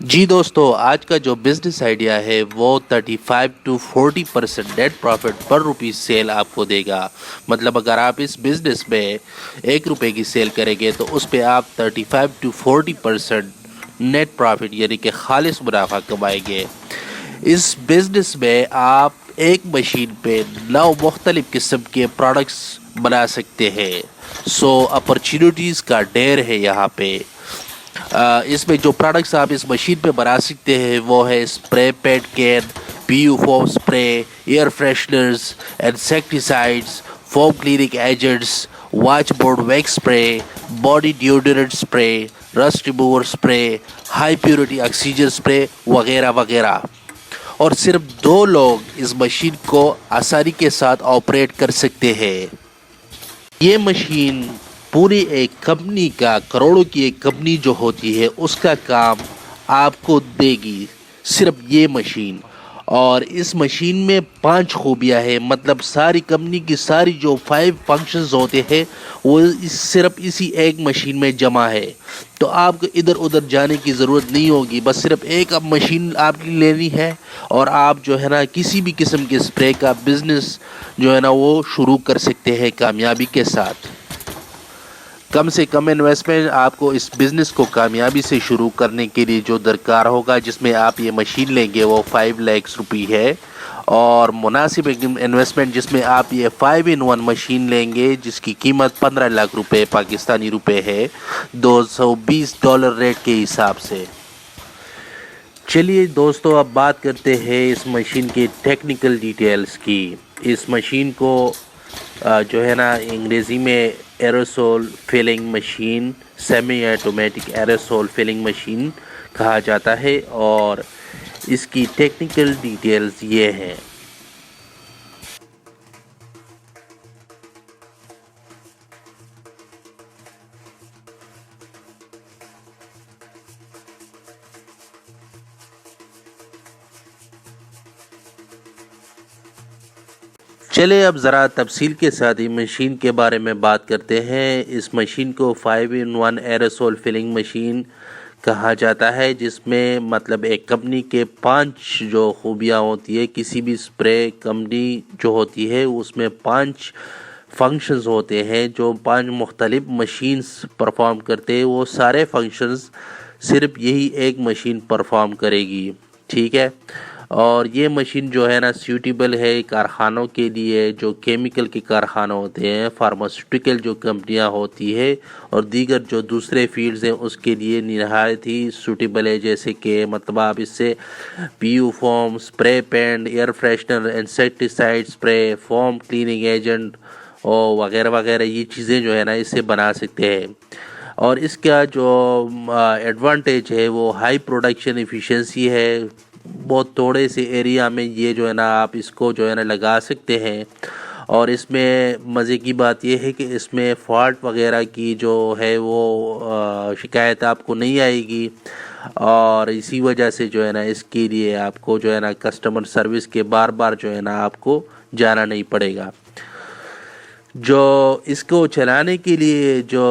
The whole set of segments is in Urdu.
جی دوستو، آج کا جو بزنس آئیڈیا ہے وہ 35 to 40% نیٹ پروفٹ پر روپی سیل آپ کو دے گا۔ مطلب اگر آپ اس بزنس میں 1 روپے کی سیل کریں گے تو اس پہ آپ 35 to 40% نیٹ پروفٹ یعنی کہ خالص منافع کمائیں گے۔ اس بزنس میں آپ ایک مشین پہ 9 مختلف قسم کے پروڈکٹس بنا سکتے ہیں۔ اپرچونیٹیز کا ڈھیر ہے یہاں پہ۔ اس میں جو پروڈکٹس آپ اس مشین پہ بنا سکتے ہیں وہ ہے spray paint can, P U foam spray, air fresheners, insecticides, foam cleaning agents, watch board wax spray, body deodorant spray, rust remover spray, high purity oxygen spray وغیرہ وغیرہ۔ اور صرف 2 لوگ اس مشین کو آسانی کے ساتھ آپریٹ کر سکتے ہیں۔ یہ مشین پوری ایک کمپنی کا، کروڑوں کی ایک کمپنی جو ہوتی ہے اس کا کام آپ کو دے گی صرف یہ مشین۔ اور اس مشین میں 5 خوبیاں ہیں، مطلب ساری کمپنی کی ساری جو 5 فنکشنز ہوتے ہیں وہ صرف اسی ایک مشین میں جمع ہے۔ تو آپ کو ادھر ادھر جانے کی ضرورت نہیں ہوگی، بس صرف ایک اب مشین آپ کی لینی ہے اور آپ جو ہے نا کسی بھی قسم کے اسپرے کا بزنس جو ہے نا وہ شروع کر سکتے ہیں کامیابی کے ساتھ۔ کم سے کم انویسٹمنٹ آپ کو اس بزنس کو کامیابی سے شروع کرنے کے لیے جو درکار ہوگا، جس میں آپ یہ مشین لیں گے وہ 5 لاکھ روپے ہے، اور مناسب انویسٹمنٹ جس میں آپ یہ 5-in-1 مشین لیں گے جس کی قیمت 15 لاکھ روپے پاکستانی روپے ہے، $220 ریٹ کے حساب سے۔ چلیے دوستو، اب بات کرتے ہیں اس مشین کے ٹیکنیکل ڈیٹیلز کی۔ اس مشین کو جو ہے نا انگریزی میں aerosol filling machine, semi automatic aerosol filling machine کہا جاتا ہے، اور اس کی ٹیکنیکل ڈیٹیلز یہ ہیں۔ چلے اب ذرا تفصیل کے ساتھ اس مشین کے بارے میں بات کرتے ہیں۔ اس مشین کو 5-in-1 ایروسول فلنگ مشین کہا جاتا ہے، جس میں مطلب ایک کمپنی کے 5 جو خوبیاں ہوتی ہے، کسی بھی اسپرے کمپنی جو ہوتی ہے اس میں 5 فنکشنز ہوتے ہیں جو 5 مختلف مشینز پرفارم کرتے ہیں۔ وہ سارے فنکشنز صرف یہی ایک مشین پرفارم کرے گی، ٹھیک ہے۔ اور یہ مشین جو ہے نا سیوٹیبل ہے کارخانوں کے لیے جو کیمیکل کے کارخانے ہوتے ہیں، فارماسیوٹیکل جو کمپنیاں ہوتی ہے، اور دیگر جو دوسرے فیلڈز ہیں اس کے لیے نہایت ہی سوٹیبل ہے، جیسے کہ مطلب آپ اس سے P U foam, spray paint, air freshener, insecticide spray, foam cleaning agent اور وغیرہ وغیرہ یہ چیزیں جو ہے نا اس سے بنا سکتے ہیں۔ اور اس کا جو ایڈوانٹیج ہے وہ ہائی پروڈکشن ایفیشنسی ہے۔ بہت تھوڑے سے ایریا میں یہ جو ہے نا آپ اس کو جو ہے نا لگا سکتے ہیں، اور اس میں مزے کی بات یہ ہے کہ اس میں فالٹ وغیرہ کی جو ہے وہ شکایت آپ کو نہیں آئے گی، اور اسی وجہ سے جو ہے نا اس کے لیے آپ کو جو ہے نا کسٹمر سروس کے بار بار جو ہے نا آپ کو جانا نہیں پڑے گا۔ جو اس کو چلانے کے لیے جو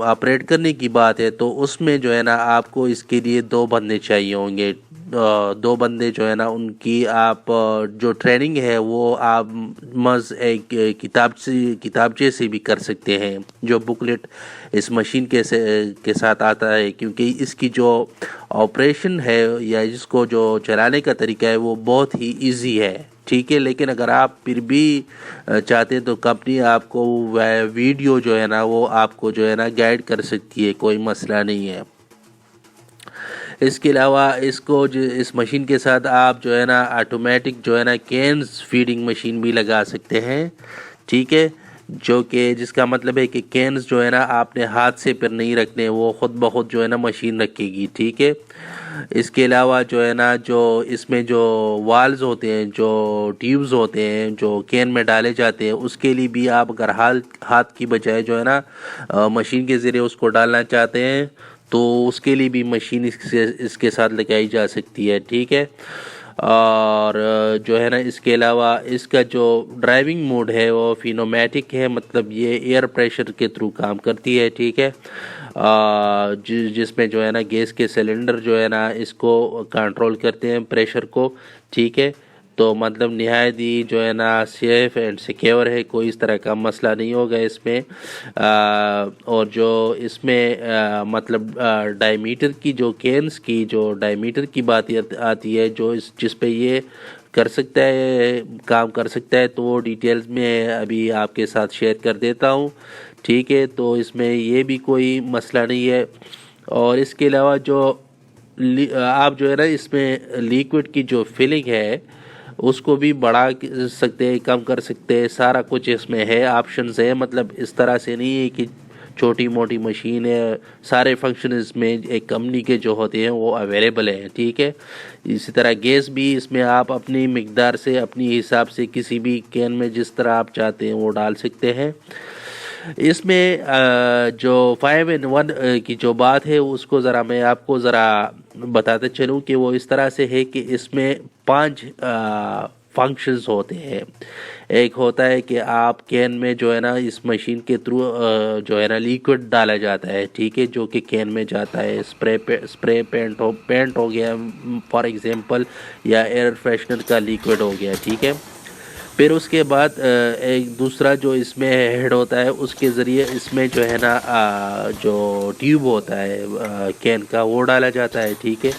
آپریٹ کرنے کی بات ہے تو اس میں جو ہے نا آپ کو اس کے لیے 2 بندے چاہیے ہوں گے۔ 2 بندے جو ہے نا ان کی آپ جو ٹریننگ ہے وہ آپ ایک کتابچے سے بھی کر سکتے ہیں، جو بکلیٹ اس مشین کے ساتھ آتا ہے، کیونکہ اس کی جو آپریشن ہے یا اس کو جو چلانے کا طریقہ ہے وہ بہت ہی ایزی ہے، ٹھیک ہے۔ لیکن اگر آپ پھر بھی چاہتے تو کمپنی آپ کو ویڈیو جو ہے نا وہ آپ کو جو ہے نا گائیڈ کر سکتی ہے، کوئی مسئلہ نہیں ہے۔ اس کے علاوہ اس مشین کے ساتھ آپ جو ہے نا آٹومیٹک جو ہے نا کینز فیڈنگ مشین بھی لگا سکتے ہیں، ٹھیک ہے، جو کہ جس کا مطلب ہے کہ کینز جو ہے نا آپ نے ہاتھ سے پھر نہیں رکھنے، وہ خود بخود جو ہے نا مشین رکھے گی، ٹھیک ہے۔ اس کے علاوہ جو ہے نا جو اس میں جو والز ہوتے ہیں، جو ٹیوبز ہوتے ہیں جو کین میں ڈالے جاتے ہیں، اس کے لیے بھی آپ اگر ہاتھ کی بجائے جو ہے نا مشین کے ذریعے اس کو ڈالنا چاہتے ہیں تو اس کے لیے بھی مشین اس کے ساتھ لگائی جا سکتی ہے، ٹھیک ہے۔ اور جو ہے نا اس کے علاوہ اس کا جو ڈرائیونگ موڈ ہے وہ فینومیٹک ہے، مطلب یہ ایئر پریشر کے تھرو کام کرتی ہے، ٹھیک ہے۔ جس میں جو ہے نا گیس کے سلنڈر جو ہے نا اس کو کنٹرول کرتے ہیں پریشر کو، ٹھیک ہے۔ تو مطلب نہایت ہی جو ہے نا سیف اینڈ سیکیور ہے، کوئی اس طرح کا مسئلہ نہیں ہوگا اس میں۔ اور جو اس میں مطلب ڈائی میٹر کی جو کینس کی جو ڈائی میٹر کی بات آتی ہے، جو جس پہ یہ کر سکتا ہے، کام کر سکتا ہے، تو وہ ڈیٹیلز میں ابھی آپ کے ساتھ شیئر کر دیتا ہوں، ٹھیک ہے۔ تو اس میں یہ بھی کوئی مسئلہ نہیں ہے۔ اور اس کے علاوہ جو آپ جو ہے نا اس میں لیکوڈ کی جو فلنگ ہے اس کو بھی بڑھا سکتے ہیں، کم کر سکتے ہیں، سارا کچھ اس میں ہے، آپشنز ہے۔ مطلب اس طرح سے نہیں ہے کہ چھوٹی موٹی مشین ہے، سارے فنکشن اس میں ایک کمپنی کے جو ہوتے ہیں وہ اویلیبل ہیں، ٹھیک ہے۔ اسی طرح گیس بھی اس میں آپ اپنی مقدار سے، اپنی حساب سے کسی بھی کین میں جس طرح آپ چاہتے ہیں وہ ڈال سکتے ہیں۔ اس میں جو 5-in-1 کی جو بات ہے اس کو ذرا میں آپ کو ذرا بتاتے چلوں کہ وہ اس طرح سے ہے کہ اس میں 5 فنکشنز ہوتے ہیں۔ ایک ہوتا ہے کہ آپ کین میں جو ہے نا اس مشین کے تھرو جو ہے نا لیکوڈ ڈالا جاتا ہے، ٹھیک ہے، جو کہ کین میں جاتا ہے، اسپرے پینٹ ہو گیا فار ایگزامپل، یا ایئر فریشنر کا لیکوڈ ہو گیا، ٹھیک ہے۔ پھر اس کے بعد ایک دوسرا جو اس میں ہیڈ ہوتا ہے اس کے ذریعے اس میں جو ہے نا جو ٹیوب ہوتا ہے کین کا وہ ڈالا جاتا ہے، ٹھیک ہے۔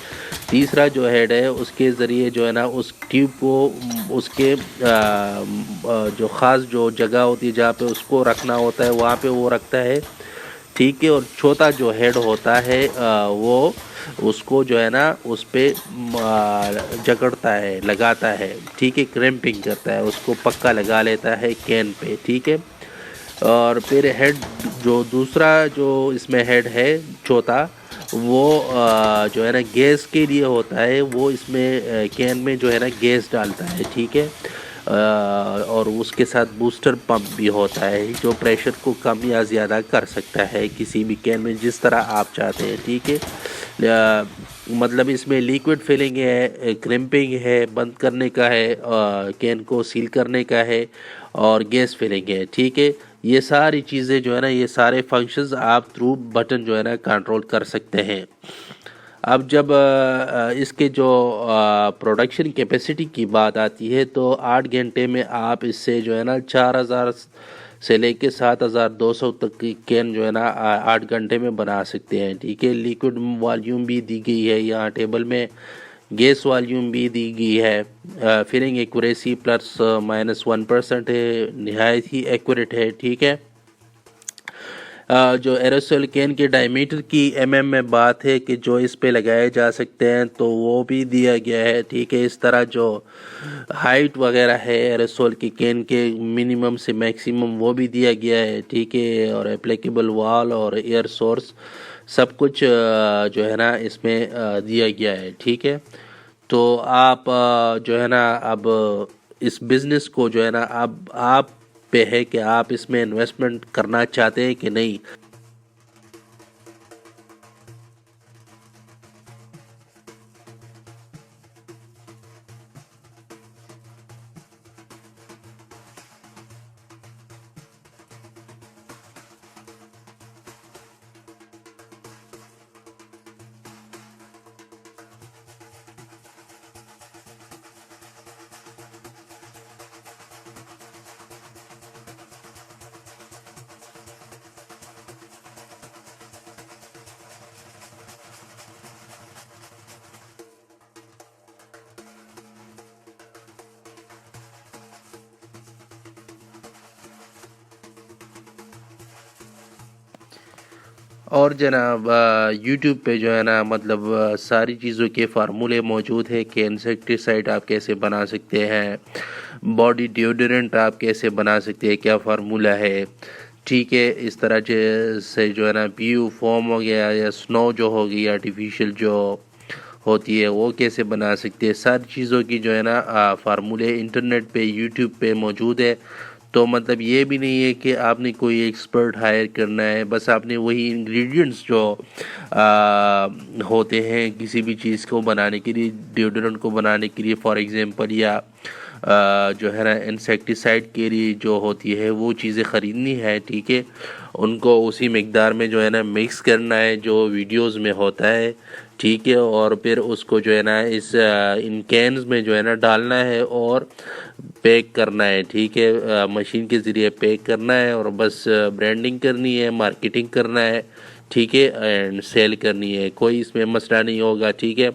تیسرا جو ہیڈ ہے اس کے ذریعے جو ہے نا اس ٹیوب کو اس کے جو خاص جو جگہ ہوتی ہے جہاں پہ اس کو رکھنا ہوتا ہے وہاں پہ وہ رکھتا ہے، ٹھیک ہے۔ اور چوتھا جو ہیڈ ہوتا ہے وہ اس کو جو ہے نا اس پہ جکڑتا ہے، لگاتا ہے، ٹھیک ہے، کریمپنگ کرتا ہے، اس کو پکا لگا لیتا ہے کین پہ، ٹھیک ہے۔ اور پھر ہیڈ جو دوسرا جو اس میں ہیڈ ہے چوتھا، وہ جو ہے نا گیس کے لیے ہوتا ہے، وہ اس میں کین میں جو ہے نا گیس ڈالتا ہے، ٹھیک ہے۔ اور اس کے ساتھ بوسٹر پمپ بھی ہوتا ہے جو پریشر کو کم یا زیادہ کر سکتا ہے کسی بھی کین میں جس طرح آپ چاہتے ہیں، ٹھیک ہے۔ مطلب اس میں لیکوڈ فلنگ ہے، کرمپنگ ہے، بند کرنے کا ہے، کین کو سیل کرنے کا ہے، اور گیس فلنگ ہے، ٹھیک ہے۔ یہ ساری چیزیں جو ہے نا یہ سارے فنکشنز آپ تھرو بٹن جو ہے نا کنٹرول کر سکتے ہیں۔ اب جب اس کے جو پروڈکشن کیپیسٹی کی بات آتی ہے تو 8 گھنٹے میں آپ اس سے جو ہے نا 4000 سے لے کے 7200 تک کی کین جو ہے نا 8 گھنٹے میں بنا سکتے ہیں، ٹھیک ہے۔ لیکوڈ والیوم بھی دی گئی ہے یہاں ٹیبل میں، گیس والیوم بھی دی گئی ہے، فلنگ ایکوریسی +- ہے، نہایت ہی ایکوریٹ ہے، ٹھیک ہے۔ جو ایروسول کین کے ڈائی میٹر کی میں بات ہے کہ جو اس پہ لگائے جا سکتے ہیں تو وہ بھی دیا گیا ہے، ٹھیک ہے۔ اس طرح جو ہائٹ وغیرہ ہے ایروسول کی کین کے منیمم سے میکسیمم وہ بھی دیا گیا ہے، ٹھیک ہے۔ اور اپلیکیبل وال اور ایئر سورس سب کچھ جو ہے نا اس میں دیا گیا ہے، ٹھیک ہے۔ تو آپ جو ہے نا اب اس بزنس کو جو ہے نا اب آپ پہ ہے کہ آپ اس میں انویسٹمنٹ کرنا چاہتے ہیں کہ نہیں۔ اور جناب یوٹیوب پہ جو ہے نا مطلب ساری چیزوں کے فارمولے موجود ہے کہ انسیکٹیسائڈ آپ کیسے بنا سکتے ہیں، باڈی ڈیوڈرنٹ آپ کیسے بنا سکتے ہیں، کیا فارمولہ ہے، ٹھیک ہے۔ اس طرح سے جو ہے نا بیو فوم ہو گیا یا سنو جو ہوگی آرٹیفیشل جو ہوتی ہے وہ کیسے بنا سکتے ہیں، ساری چیزوں کی جو ہے نا فارمولے انٹرنیٹ پہ یوٹیوب پہ موجود ہے۔ تو مطلب یہ بھی نہیں ہے کہ آپ نے کوئی ایکسپرٹ ہائر کرنا ہے، بس آپ نے وہی انگریڈینٹس جو ہوتے ہیں کسی بھی چیز کو بنانے کے لیے، ڈیوڈرنٹ کو بنانے کے لیے فار ایگزامپل، یا جو ہے نا انسیکٹیسائڈ کے لیے جو ہوتی ہے وہ چیزیں خریدنی ہے، ٹھیک ہے، ان کو اسی مقدار میں جو ہے نا مکس کرنا ہے جو ویڈیوز میں ہوتا ہے، ٹھیک ہے، اور پھر اس کو جو ہے نا ان کینز میں جو ہے نا ڈالنا ہے اور پیک کرنا ہے، ٹھیک ہے، مشین کے ذریعے پیک کرنا ہے اور بس برانڈنگ کرنی ہے، مارکیٹنگ کرنا ہے، ٹھیک ہے، اینڈ سیل کرنی ہے، کوئی اس میں مسئلہ نہیں ہوگا، ٹھیک ہے۔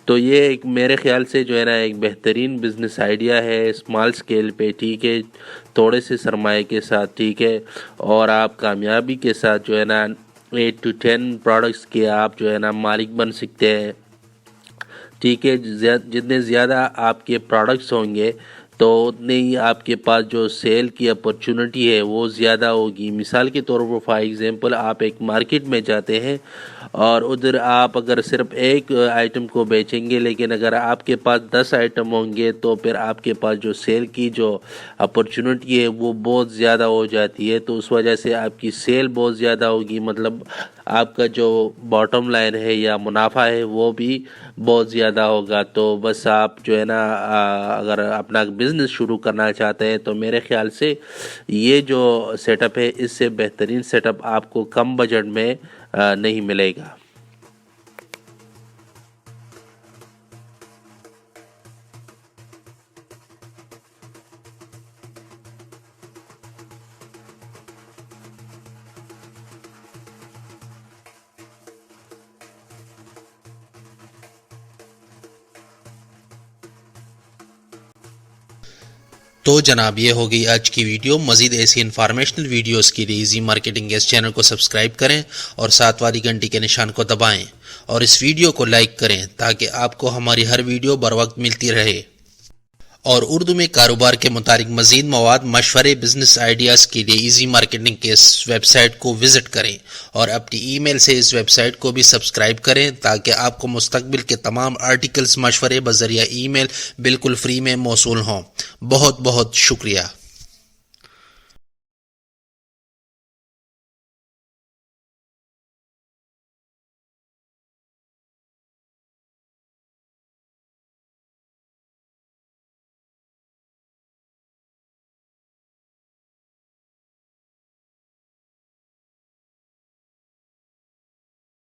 تو یہ ایک میرے خیال سے جو ہے نا ایک بہترین بزنس آئیڈیا ہے اسمال سکیل پہ، ٹھیک ہے، تھوڑے سے سرمایہ کے ساتھ، ٹھیک ہے، اور آپ کامیابی کے ساتھ جو ہے نا 8 to 10 پروڈکٹس کے آپ جو ہے نا مالک بن سکتے ہیں، ٹھیک ہے۔ جتنے زیادہ آپ کے پروڈکٹس ہوں گے تو اتنے ہی آپ کے پاس جو سیل کی اپرچونٹی ہے وہ زیادہ ہوگی۔ مثال کے طور پر فار ایگزامپل آپ ایک مارکیٹ میں جاتے ہیں اور ادھر آپ اگر صرف ایک آئٹم کو بیچیں گے، لیکن اگر آپ کے پاس 10 آئٹم ہوں گے تو پھر آپ کے پاس جو سیل کی جو اپرچونٹی ہے وہ بہت زیادہ ہو جاتی ہے، تو اس وجہ سے آپ کی سیل بہت زیادہ ہوگی، مطلب آپ کا جو باٹم لائن ہے یا منافع ہے وہ بھی بہت زیادہ ہوگا۔ تو بس آپ جو ہے نا اگر اپنا بزنس شروع کرنا چاہتے ہیں تو میرے خیال سے یہ جو سیٹ اپ ہے اس سے بہترین سیٹ اپ آپ کو کم بجٹ میں نہیں ملے گا۔ تو جناب یہ ہوگی آج کی ویڈیو۔ مزید ایسی انفارمیشنل ویڈیوز کے لیے ایزی مارکیٹنگ کے اس چینل کو سبسکرائب کریں اور ساتھ والی گھنٹی کے نشان کو دبائیں اور اس ویڈیو کو لائک کریں تاکہ آپ کو ہماری ہر ویڈیو بر وقت ملتی رہے۔ اور اردو میں کاروبار کے متعلق مزید مواد، مشورے، بزنس آئیڈیاز کے لیے ایزی مارکیٹنگ کے اس ویب سائٹ کو وزٹ کریں اور اپنی ای میل سے اس ویب سائٹ کو بھی سبسکرائب کریں تاکہ آپ کو مستقبل کے تمام آرٹیکلز، مشورے بذریعہ ای میل بالکل فری میں موصول ہوں۔ بہت بہت شکریہ۔